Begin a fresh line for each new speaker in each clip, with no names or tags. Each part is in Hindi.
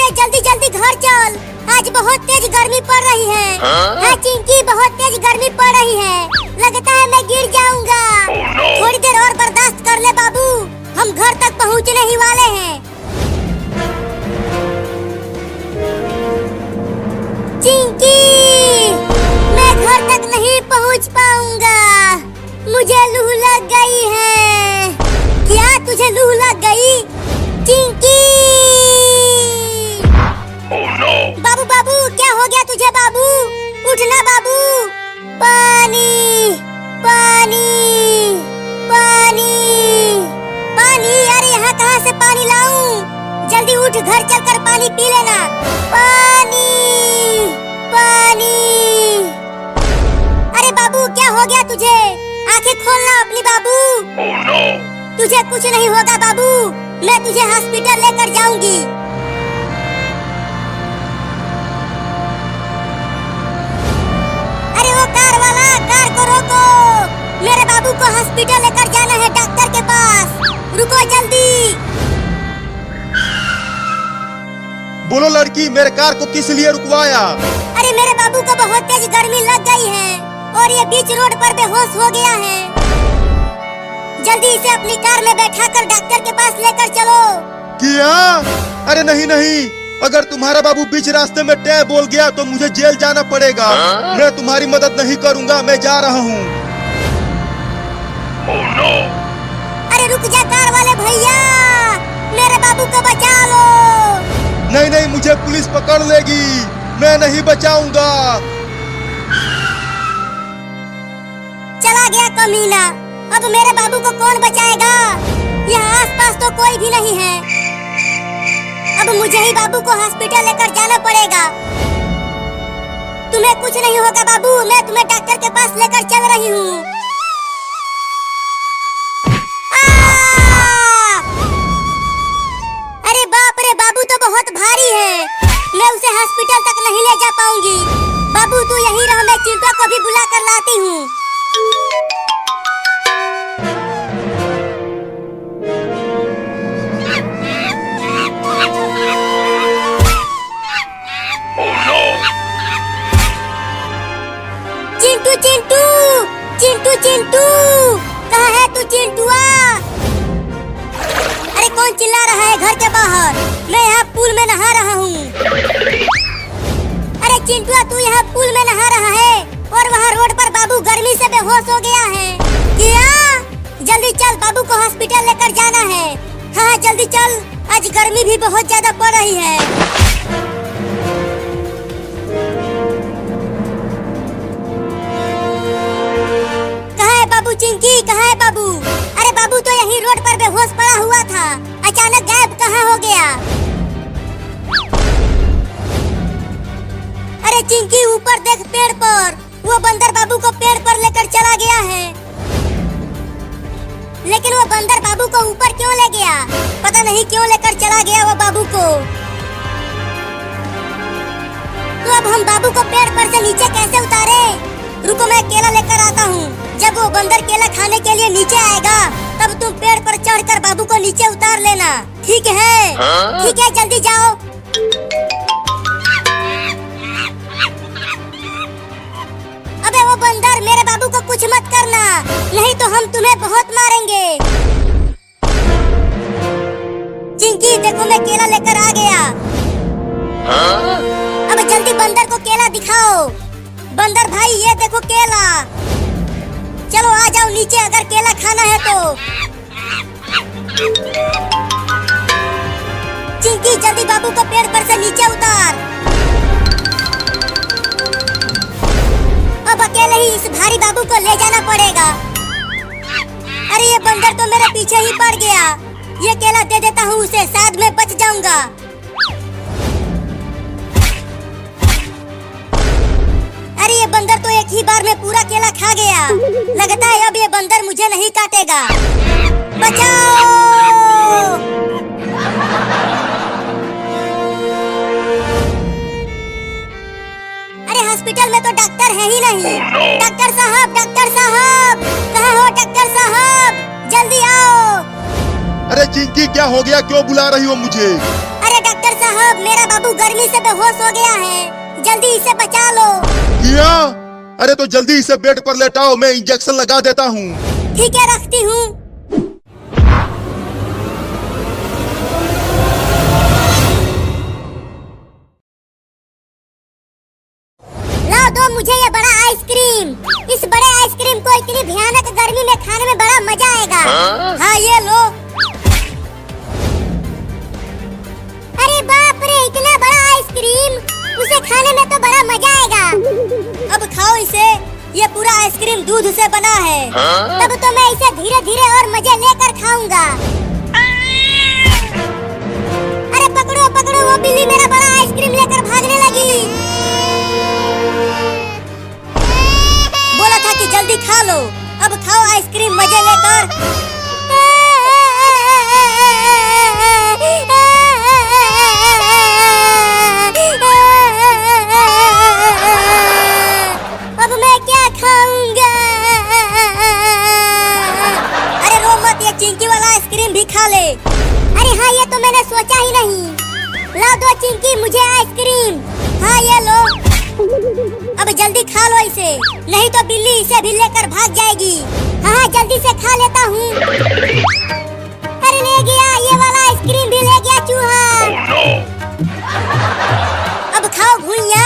अरे जल्दी जल्दी घर चल, आज बहुत तेज गर्मी पड़ रही है। हाँ चिंकी, बहुत तेज गर्मी पड़ रही है, लगता है मैं गिर जाऊंगा। थोड़ी देर और बर्दाश्त कर ले बाबू, हम घर तक पहुंचने ही वाले हैं। चिंकी, मैं घर तक नहीं पहुंच पाऊंगा, मुझे लू लग गई है। क्या तुझे लू लग गई? चिंकी! बाबू बाबू, क्या हो गया तुझे बाबू? उठना बाबू। पानी पानी पानी पानी, अरे यहाँ कहाँ से पानी लाऊं? जल्दी उठ, घर चलकर पानी पी लेना। पानी पानी। अरे बाबू, क्या हो गया तुझे? आंखें खोलना अपनी बाबू। तुझे कुछ नहीं होगा बाबू, मैं तुझे हॉस्पिटल लेकर जाऊंगी। अरे वो कार वाला, कार को रोको, मेरे बाबू को हॉस्पिटल लेकर जाना है, डॉक्टर के पास। रुको जल्दी।
बोलो लड़की, मेरे कार को किस लिए रुकवाया?
अरे मेरे बाबू को बहुत तेज गर्मी लग गई है और ये बीच रोड पर बेहोश हो गया है। जल्दी इसे अपनी कार में बैठाकर डॉक्टर के पास लेकर चलो।
क्या? अरे नहीं नहीं, अगर तुम्हारा बाबू बीच रास्ते में टै बोल गया तो मुझे जेल जाना पड़ेगा। मैं तुम्हारी मदद नहीं करूंगा, मैं जा रहा हूँ।
अरे रुक जा कार वाले भैया, मेरे बाबू को बचा लो।
नहीं नहीं, मुझे पुलिस पकड़ लेगी, मैं नहीं बचाऊंगा।
चला गया कमीना, अब मेरे बाबू को कौन बचाएगा? यहाँ आसपास तो कोई भी नहीं है, अब मुझे ही बाबू को हॉस्पिटल लेकर जाना पड़ेगा। तुम्हें कुछ नहीं होगा बाबू, मैं तुम्हें डॉक्टर के पास लेकर चल रही हूँ। अरे बाप रे, बाबू तो बहुत भारी है, मैं उसे हॉस्पिटल तक नहीं ले जा पाऊंगी। बाबू तू यहीं रह, मैं चिंटू को भी बुला कर लाती हूँ। चिंटू चिंटू चिंटू चिंटू, कहाँ है तू चिंटुआ? अरे कौन चिल्ला रहा है घर के बाहर? मैं यहाँ पूल में नहा रहा हूँ। अरे चिंटुआ, तू यहाँ पूल में नहा रहा है और वहाँ रोड पर बाबू गर्मी से बेहोश हो गया है। क्या? जल्दी चल, बाबू को हॉस्पिटल लेकर जाना है। हाँ जल्दी चल, आज गर्मी भी बहुत ज्यादा पड़ रही है। चिंकी, कहाँ है बाबू? अरे बाबू तो यही रोड पर बेहोश पड़ा हुआ था, अचानक गायब कहाँ हो गया? अरे चिंकी, ऊपर देख पेड़ पर, वो बंदर बाबू को पेड़ पर लेकर चला गया है। लेकिन वो बंदर बाबू को ऊपर क्यों ले गया? पता नहीं क्यों लेकर चला गया वो बाबू को। तो अब हम बाबू को पेड़ पर से नीचे कैसे उतारे? रुको, मैं केला लेकर आता हूँ। जब वो बंदर केला खाने के लिए नीचे आएगा, तब तुम पेड़ पर चढ़कर बाबू को नीचे उतार लेना, ठीक है? ठीक है, जल्दी जाओ। अबे वो बंदर, मेरे बाबू को कुछ मत करना, नहीं तो हम तुम्हें बहुत मारेंगे। चिंकी देखो, मैं केला लेकर आ गया। अब जल्दी बंदर को केला दिखाओ। बंदर भाई, ये देखो केला, चलो आ जाओ नीचे अगर केला खाना है तो। चिंकी जल्दी बाबू को पेड़ पर से नीचे उतार। अब अकेले ही इस भारी बाबू को ले जाना पड़ेगा। अरे ये बंदर तो मेरे पीछे ही पड़ गया, ये केला दे देता हूँ उसे, शायद मैं बच जाऊंगा। अरे ये बंदर तो एक ही बार में पूरा केला खा गया, लगता है अब ये बंदर मुझे नहीं काटेगा। बचाओ! अरे हॉस्पिटल में तो डॉक्टर है ही नहीं। डॉक्टर साहब, कहाँ हो डॉक्टर साहब? जल्दी आओ।
अरे चिंकी, क्या हो गया? क्यों बुला रही हो मुझे?
अरे डॉक्टर साहब, मेरा बाबू गर्मी से बेहोश हो गया है, जल्दी इसे बचा लो।
किया? अरे तो जल्दी इसे बेड पर लेटाओ, मैं इंजेक्शन लगा देता हूँ।
ठीक है, रखती हूँ। लाओ दो मुझे ये बड़ा आइसक्रीम। इस बड़े आइसक्रीम को इतनी भयानक गर्मी में खाने में बड़ा मजा आएगा। हाँ ये लो। अरे बाप रे, इतना बड़ा आइसक्रीम, उसे खाने में तो बड़ा मजा आएगा। अब खाओ इसे, ये पूरा आइसक्रीम दूध से बना है। तब तो मैं इसे धीरे धीरे और मजे लेकर खाऊंगा। अरे पकड़ो पकड़ो, वो बिल्ली मेरा बड़ा आइसक्रीम लेकर भागने लगी। बोला था कि जल्दी खा लो, अब खाओ आइसक्रीम मजे लेकर। अब मैं क्या खाऊंगा? अरे रो मत, ये चिंकी वाला आइसक्रीम भी खा ले। अरे हाँ, ये तो मैंने सोचा ही नहीं। लाओ दो चिंकी मुझे आइसक्रीम। हाँ ये लो। अब जल्दी खा लो इसे, नहीं तो बिल्ली इसे भी लेकर भाग जाएगी। हाँ जल्दी से खा लेता हूँ। अरे ले गया, ये वाला आइसक्रीम भी ले गया चूहा। अब खाओ भुइया।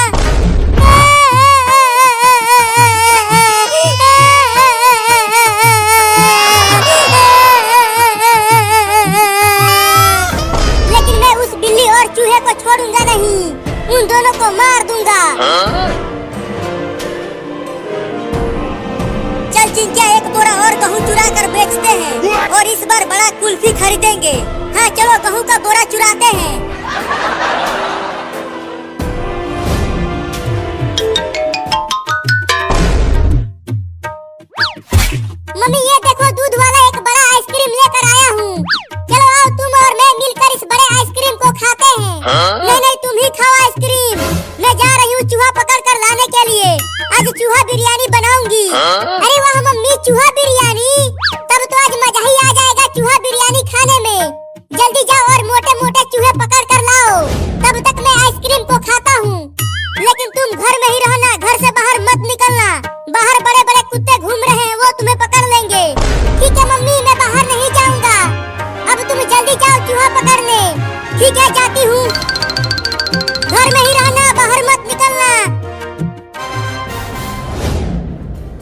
लेकिन मैं उस बिल्ली और चूहे को छोड़ूंगा नहीं, उन दोनों को मार दूंगा। चल चिंकिया, एक बोरा और गेहूं चुरा कर बेचते हैं और इस बार बड़ा कुल्फी खरीदेंगे। हाँ चलो, गेहूं का बोरा चुराते हैं। मम्मी ये देखो, दूध वाला एक बड़ा आइसक्रीम लेकर आया हूँ। चलो आओ, तुम और मैं मिलकर इस बड़े आइसक्रीम को खाते हैं। नहीं तुम ही खाओ आइसक्रीम, मैं जा रही हूँ चूहा पकड़ कर लाने के लिए। आज चूहा बिरयानी बनाऊंगी। अरे वाह मम्मी, चूहा बिरयानी, तब तो आज मजा ही आ जाएगा चूहा बिरयानी खाने में। जल्दी जाओ और मोटे मोटे चूहे पकड़ कर लाओ, तब तक मैं आइसक्रीम को खाता हूँ। लेकिन तुम घर में ही रहना, घर से बाहर मत निकलना। बाहर बड़े बड़े कुत्ते घूम रहे हैं, वो तुम्हें पकड़ लेंगे। ठीक है मम्मी, मैं बाहर नहीं जाऊंगा। अब तुम जल्दी जाओ चूहा पकड़ने। ठीक है, जाती हूँ। घर में ही रहना, बाहर मत निकलना।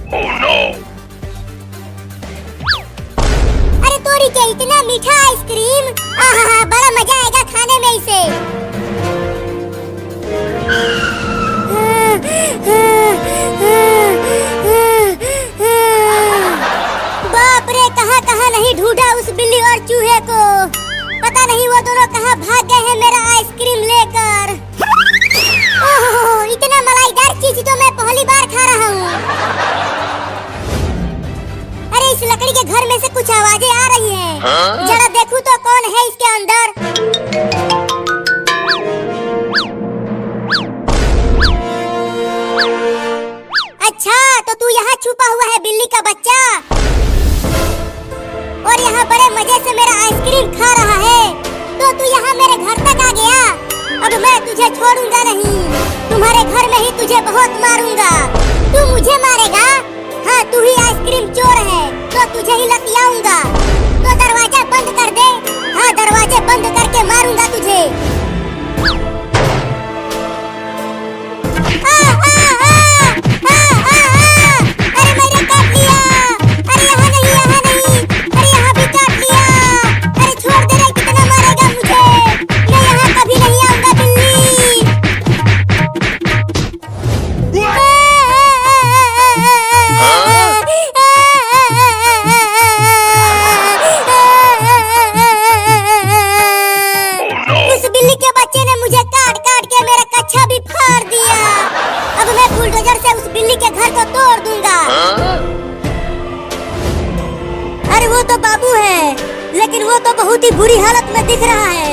Oh, no. अरे तोरी के, इतना मीठा आइसक्रीम, आहा बड़ा मजा आएगा खाने में इसे। बाप रे, कहाँ कहाँ नहीं ढूंढा उस बिल्ली और चूहे को। पता नहीं वो दोनों कहाँ भाग गए हैं मेरा आइसक्रीम लेकर। ओह, इतना मलाईदार चीज तो मैं पहली बार खा रहा हूँ। अरे इस लकड़ी के घर में से कुछ आवाजें आ रही हैं। जरा देखूं तो कौन है इसके अंदर। अच्छा, तो तू यहाँ छुपा हुआ है बिल्ली का बच्चा, और यहाँ बड़े मजे से मेरा आइसक्रीम खा रहा है। तो तू यहाँ मेरे घर तक आ गया। अब मैं तुझे छोड़ूंगा नहीं, तुम्हारे घर में ही तुझे बहुत मारूंगा। तू मुझे मारेगा? हाँ, तू ही आइसक्रीम चोर है, तो तुझे ही लतियाऊंगा। तो दरवाजा बंद कर दे। हाँ, दरवाजे बंद करके मारूंगा तुझे। अरे मैंने काट लिया। अरे यहाँ नहीं, यहाँ नहीं। अरे यहाँ भी काट लिया। अरे छोड़ दे रे, कितना मारेगा मुझे। मैं यहाँ कभी नहीं आऊंगा बिल्ली। उस बिल्ली के बच्चे ने मुझे काट काट के मेरा कच्छा भी फाड़ दिया। अब मैं बुलडोजर से उस बिल्ली के घर को तोड़ दूंगा। अरे वो तो बाबू है, लेकिन वो तो बहुत ही बुरी हालत में दिख रहा है।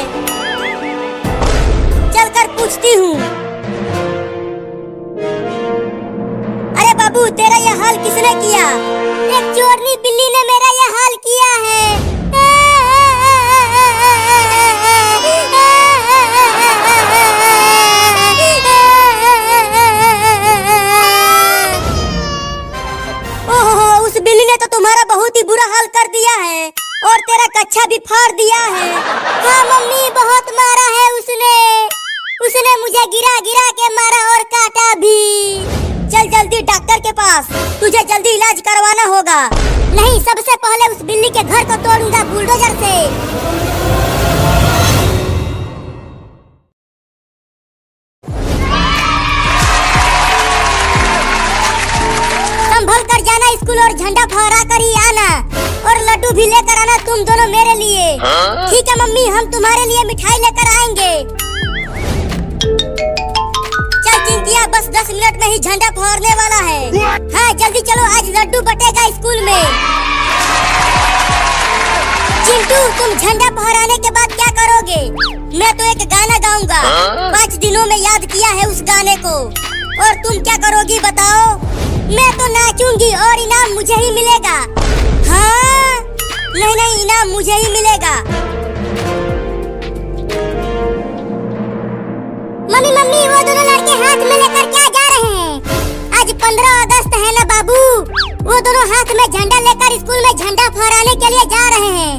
चलकर पूछती हूँ। अरे बाबू, तेरा यह हाल किसने किया? एक चोरनी बिल्ली ने मेरा यह हाल किया है। मार दिया है। हाँ मम्मी, बहुत मारा है उसने मुझे गिरा गिरा के मारा और काटा भी। चल जल्दी डॉक्टर के पास, तुझे जल्दी इलाज करवाना होगा। नहीं, सबसे पहले उस बिल्ली के घर को तोड़ूंगा बुलडोजर से। संभल कर जाना स्कूल और झंडा फहरा कर ही आना, और लड्डू भी लेकर आना तुम दोनों मेरे लिए। ठीक है मम्मी, हम तुम्हारे लिए मिठाई लेकर आएंगे। चल चिंकिया, बस 10 मिनट में ही झंडा फहरने वाला है। हाँ जल्दी चलो, आज लड्डू बटेगा स्कूल में। चिंटू, तुम झंडा फहराने के बाद क्या करोगे? मैं तो एक गाना गाऊंगा। 5 दिनों में याद किया है उस गाने को। और तुम क्या करोगी बताओ? मैं तो नाचूंगी और इनाम मुझे ही मिलेगा। हाँ नहीं, इनाम मुझे ही मिलेगा। मम्मी, वो दोनों लड़के हाथ में लेकर क्या जा रहे हैं? आज 15 अगस्त है ना बाबू। वो दोनों हाथ में झंडा लेकर स्कूल में झंडा फहराने के लिए जा रहे हैं।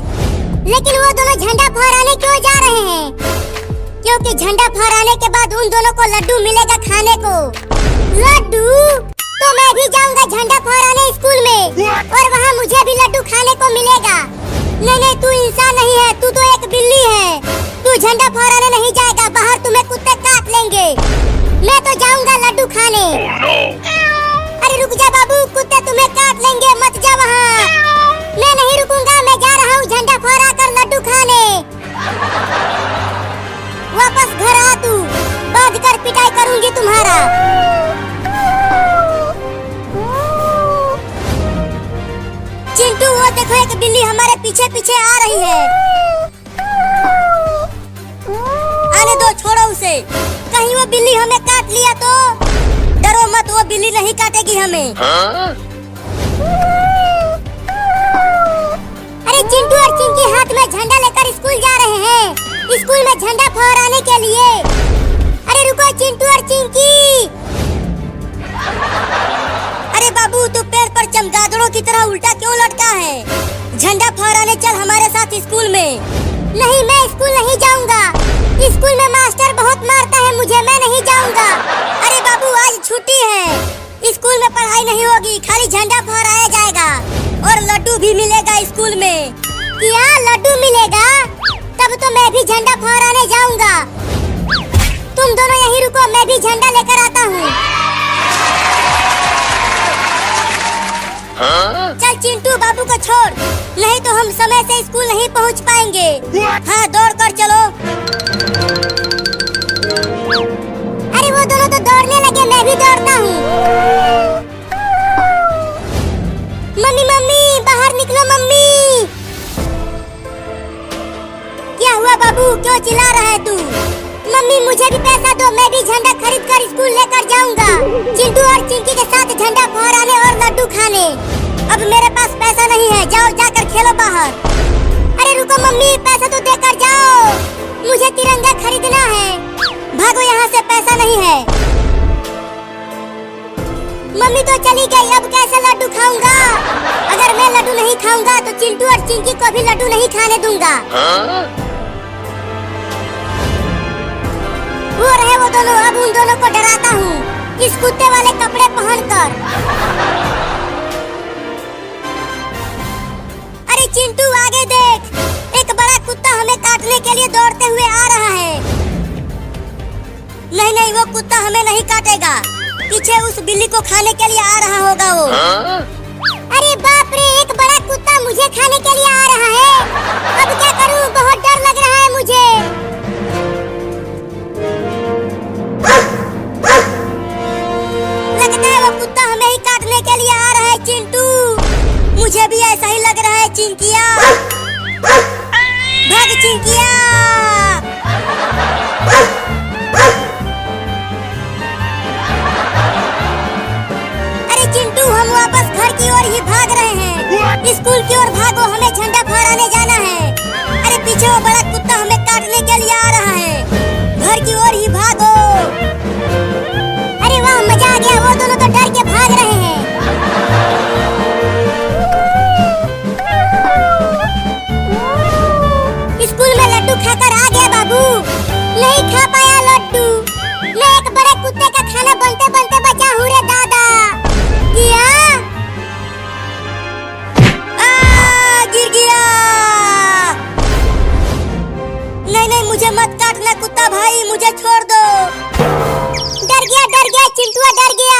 लेकिन वो दोनों झंडा फहराने क्यों जा रहे हैं? क्योंकि झंडा फहराने के बाद उन दोनों को लड्डू मिलेगा खाने को। लड्डू? तो मैं भी जाऊंगा झंडा फहराने स्कूल में, और वहाँ मुझे भी लड्डू खाने को मिलेगा। नहीं, तू इंसान नहीं है, तू तो एक बिल्ली है। तू झंडा फहराने नहीं जाएगा, बाहर तुम्हें कुत्ते काट लेंगे। मैं तो जाऊंगा लड्डू खाने। अरे रुक जा बाबू, कुत्ते तुम्हें काट लेंगे, मत जा वहाँ। मैं नहीं रुकूंगा, मैं जा रहा हूँ झंडा फहरा कर लड्डू खाने। वापस घर आ तू, बांध कर पिटाई करूंगी तुम्हारा। चिंटू, वो देखो एक बिल्ली हमारे पीछे पीछे आ रही है। आने दो, छोड़ो उसे। कहीं वो बिल्ली हमें काट लिया तो? डरो मत, वो बिल्ली नहीं काटेगी हमें। अरे चिंटू और चिंकी हाथ में झंडा लेकर स्कूल जा रहे हैं, स्कूल में झंडा फहराने के लिए। अरे रुको चिंटू और चिंकी। अरे बाबू, तू पेड़ पर चमगादड़ों की तरह उल्टा क्यों लटका है? झंडा फहराने चल हमारे साथ स्कूल में। नहीं, मैं स्कूल नहीं जाऊंगा। स्कूल में मास्टर बहुत मारता है मुझे, मैं नहीं जाऊंगा। अरे बाबू, आज छुट्टी है, स्कूल में पढ़ाई नहीं होगी, खाली झंडा फहराया जाएगा और लड्डू भी मिलेगा स्कूल में। क्या लड्डू मिलेगा? तब तो मैं भी झंडा फहराने जाऊंगा। तुम दोनों यहीं रुको, मैं भी झंडा लेकर आता हूँ। चल चिंटू, बाबू को छोड़, नहीं तो हम समय से स्कूल नहीं पहुंच पाएंगे। हाँ, दौड़ कर चलो। अरे वो दोनों तो दौड़ने लगे, मैं भी दौड़ता हूँ। मम्मी, बाहर निकलो मम्मी। क्या हुआ बाबू, क्यों चिल्ला रहा है तू? मम्मी, मुझे भी पैसा दो, मैं भी झंडा खरीद कर स्कूल लेकर जाऊंगा, चिंटू और चिंकी के साथ झंडा फहराने और लड्डू खाने। अब मेरे पास पैसा नहीं है, जाओ जाकर खेलो बाहर। अरे रुको मम्मी, पैसा तो देकर जाओ, मुझे तिरंगा खरीदना है। भागो यहाँ से, पैसा नहीं है। मम्मी तो चली गई, अब कैसे लड्डू खाऊंगा? अगर मैं लड्डू नहीं खाऊंगा तो चिंटू और चिंकी को भी लड्डू नहीं खाने दूंगा। वो रहे वो दोनों, अब उन दोनों को डराता हूँ इस कुत्ते वाले कपड़े पहनकर। अरे चिंटू, आगे देख, एक बड़ा कुत्ता हमें काटने के लिए दौड़ते हुए आ रहा है। नहीं, वो कुत्ता हमें नहीं काटेगा, पीछे उस बिल्ली को खाने के लिए आ रहा होगा वो। अरे बाप रे, एक बड़ा कुत्ता मुझे खाने के लिए आ रहा है। अब क्या करूँ, बहुत डर लग रहा है मुझे। लगता है वो कुत्ता हमें ही काटने के लिए आ रहा है चिंटू। मुझे भी ऐसा ही लग रहा है। चिंकिया, भाग चिंकिया। अरे चिंटू, हम वापस घर की ओर ही भाग रहे हैं। स्कूल की ओर भागो, हमें झंडा फहराने जाना है। अरे पीछे वो बड़ा कुत्ता हमें काटने के लिए आ रहा है, घर की ओर ही भागो। अरे वाह, मजा आ गया, वो दोनों तो डर के भाग रहे हैं। छोड़ दो। डर गया चिंटुआ, डर गया।